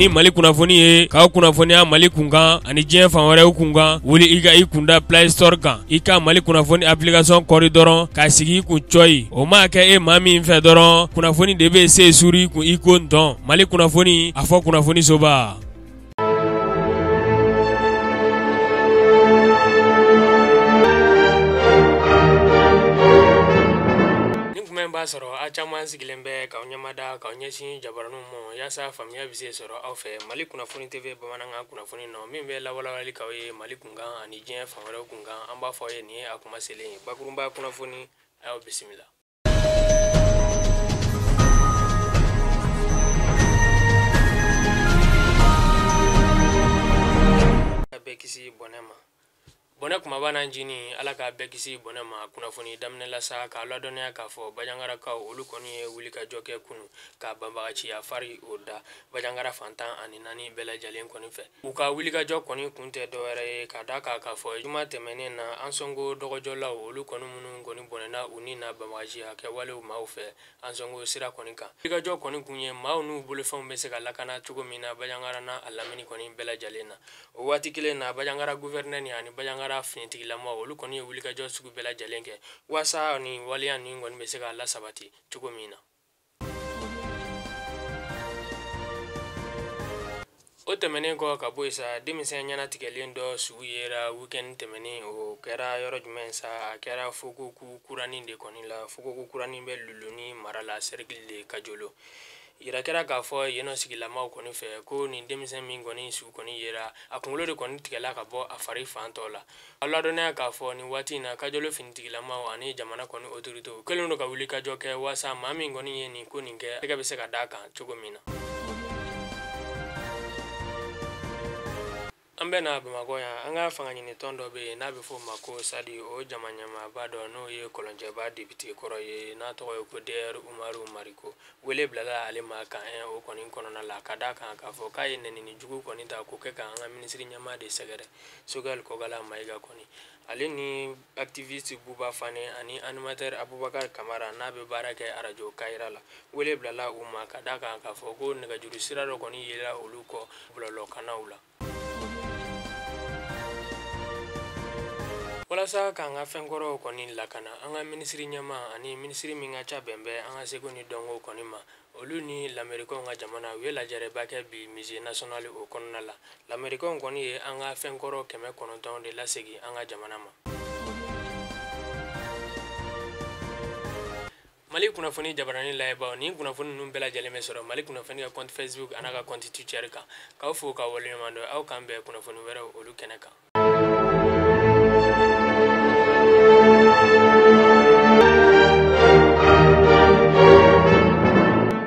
ni Malikunafoni ye k'aw kunnafoniya Mali kunkan ani diɲɛ fan wɛrɛw kunkan wuli i ka i kunda Play Store kan i ka Malikunafoni application kɔri dɔrɔn k'a sigi i kun cɔyi o ma kɛ e maa min fɛ dɔrɔn kunnafoni de bɛ se suri kun i ko ntɔn Malikunafoni a fɔ kunnafoni soba. B'a sɔrɔ a caman sigilen bɛ k'aw ɲɛmada k'aw ɲɛsin jabaraniw ma yaasa faamuya bɛ se sɔrɔ aw fɛ Malikunafoni TV Bamanakan kunnafoni nɔ min bɛ lawalawali k'aw ye Mali kunkan ani diɲɛ fan wɛrɛw kunkan an b'a fɔ aw ye nin ye a kuma selen ye bakurunba kunnafoni a y'aw bisimila. Bɛɛ kisi bɔnɛ ma. Bɔnɛ kumaba n'an jini ala ka bɛɛ kisi bɔnɛ ma kunnafoni daminɛ la sa k'a ladɔnniya k'a fɔ bajangarakaw olu kɔni ye wulikajɔ kɛ kunu ka banbagaciya fari o da bajangara fantan ani naani bɛɛ lajɛlen kɔni fɛ u ka wulikajɔ kɔni kun tɛ dɔwɛrɛ ye ka da k'a fɔ juma tɛmɛnen na an sɔngo dɔgɔjɔlaw olu kɔni minnu kɔni bɔnɛna u ni na banbagaciya kɛwalew maaw fɛ an sɔngo sira kɔni kan wulikajɔ kɔni kun ye maaw n'u bolofɛnw bɛ se ka lakana cogo min na bajangara na a lamini kɔni bɛɛ lajɛlen na o waati kelen na bajangara gouverneur ni ani bajangara finitigilama olu kɔni ye wulikajɔ sugu bɛɛ lajɛlen kɛ waasa ni waliya nin kɔni bɛ se ka lasabati cogo min na o tɛmɛnen kɔ ka bɔ yen sa denmisɛn ɲɛnatigɛlen dɔ sugu yera weekend tɛmɛnen o kɛra yɔrɔ jumɛn sa a kɛra fokoku kuranin de kɔni la fokoku kuranin bɛ luluni mara la cercle de Kajolo yira kɛra k'a fɔ yen nɔ sigilamaw kɔni fɛ ko nin denmisɛn min kɔni su kɔni yera a kunkolo de kɔni tigɛla ka bɔ a fari fan tɔ la a ladɔnnaya k'a fɔ nin waati in na Kajolo finitigilamaw ani jamana kɔni autorité u kɛlen don ka wulikajɔ kɛ waasa maa min kɔni ye nin ko nin kɛ tɛgɛ bɛ se ka d'a kan cogo min na an bɛ na Bamakɔ yan an ka fanga ɲini tɔn dɔ bɛ yen n'a bɛ fɔ o ma ko sadi o jama ɲɛmaaba dɔ n'o ye kɔlɔnjɛba député kɔrɔ ye n'a tɔgɔ ye ko DR Umaru Mariko wele bilala ale ma kan o kɔni kɔnɔna la ka d'a kan k'a fɔ k'a ye nɛnini jugu kɔni ta k'o kɛ ka an ka minisiri ɲɛmaa de sɛgɛrɛ Sogɛl Kɔgala Mayiga kɔni ale ni activiste Buba Fane ani animateur Abubakar Kamara n'a bɛ baara kɛ radio Kayira la wele bilala u ma ka d'a kan k'a fɔ ko nɛgɛjuru sira dɔ kɔni yela olu kɔ bɔlɔlɔkannaw la walasa k'an ka fɛnkɔrɔw kɔni lakana an ka minisiri ɲɛmaa ani minisiri min ka ca bɛn bɛ an ka seko ni dɔnko kɔni ma olu ni lamɛrikaw ka jamana u ye lajɛrɛba kɛ bi musée national o kɔnɔna la lamɛrikaw kɔni ye an ka fɛnkɔrɔ 900 de lasegin an ka jamana ma Mali kunnafoni jabarani layɛbaw ni kunnafoni ninnu bɛɛ lajɛlen bɛ sɔrɔ Mali kunnafoni ka compte Facebook an'a ka compte Twitter kan k'aw fo k'aw waleɲuman dɔn aw k'an bɛn kunnafoni wɛrɛw olu kɛnɛ kan